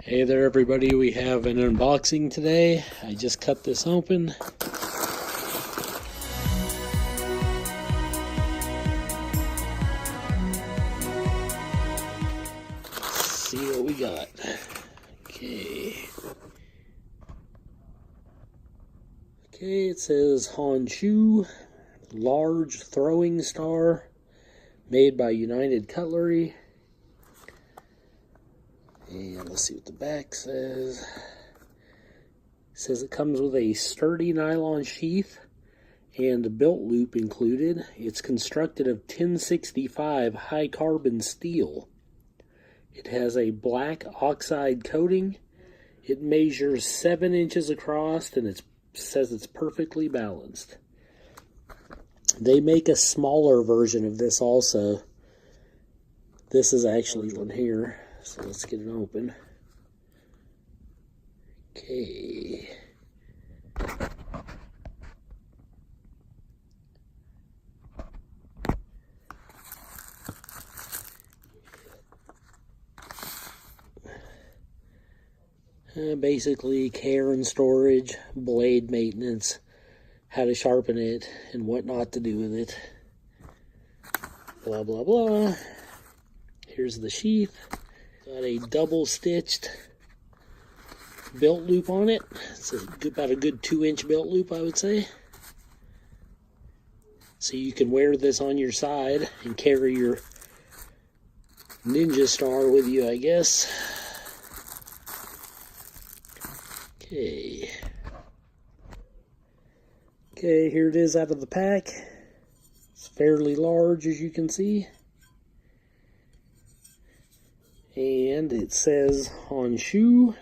Hey there everybody, we have an unboxing today. I just cut this open. Let's see what we got. Okay, it says Honshu Large Throwing Star, made by United Cutlery. And let's see what the back says. It says it comes with a sturdy nylon sheath and a belt loop included. It's constructed of 1065 high carbon steel. It has a black oxide coating. It measures 7 inches across and it says it's perfectly balanced. They make a smaller version of this also. This is actually one here. So let's get it open. Okay. Basically care and storage, blade maintenance, how to sharpen it, and what not to do with it. Blah, blah, blah. Here's the sheath. Got a double-stitched belt loop on it. It's about a good 2-inch belt loop, I would say. So you can wear this on your side and carry your Ninja Star with you, I guess. Okay, here it is out of the pack. It's fairly large, as you can see. And it says Honshu on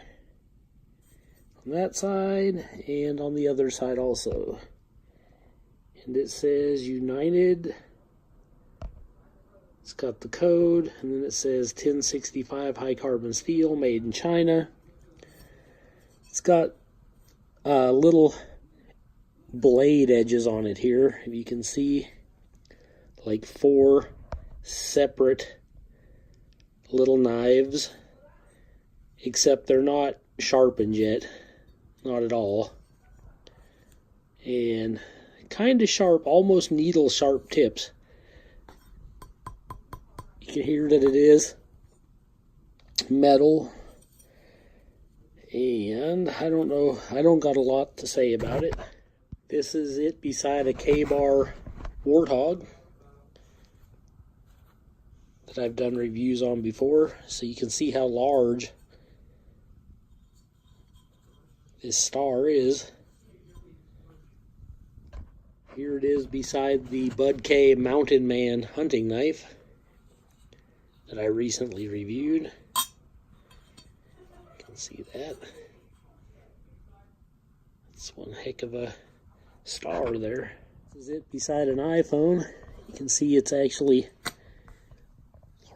that side and on the other side also. And it says United. It's got the code, and then it says 1065 high carbon steel, made in China. It's got little blade edges on it here. You can see like 4 separate little knives, except they're not sharpened yet, not at all, and kind of sharp, almost needle sharp tips. You can hear that it is metal, and I don't know, I don't got a lot to say about it. This is it beside a Ka-Bar Warthog that I've done reviews on before, so you can see how large this star is. Here it is beside the Bud K Mountain Man hunting knife that I recently reviewed. You can see that. That's one heck of a star there. This is it beside an iPhone. You can see it's actually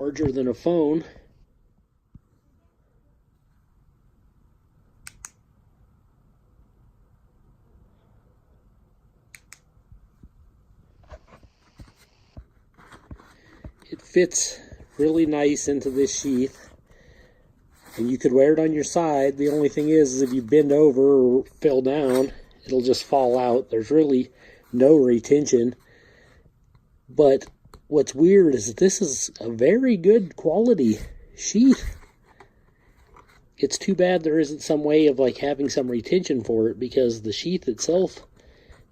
larger than a phone. It fits really nice into this sheath, and you could wear it on your side. The only thing is if you bend over or fell down, it'll just fall out. There's really no retention. But what's weird is that this is a very good quality sheath. It's too bad there isn't some way of like having some retention for it, because the sheath itself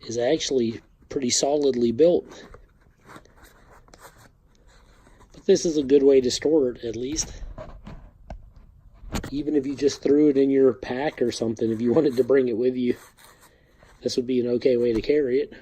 is actually pretty solidly built. But this is a good way to store it, at least. Even if you just threw it in your pack or something, if you wanted to bring it with you, this would be an okay way to carry it.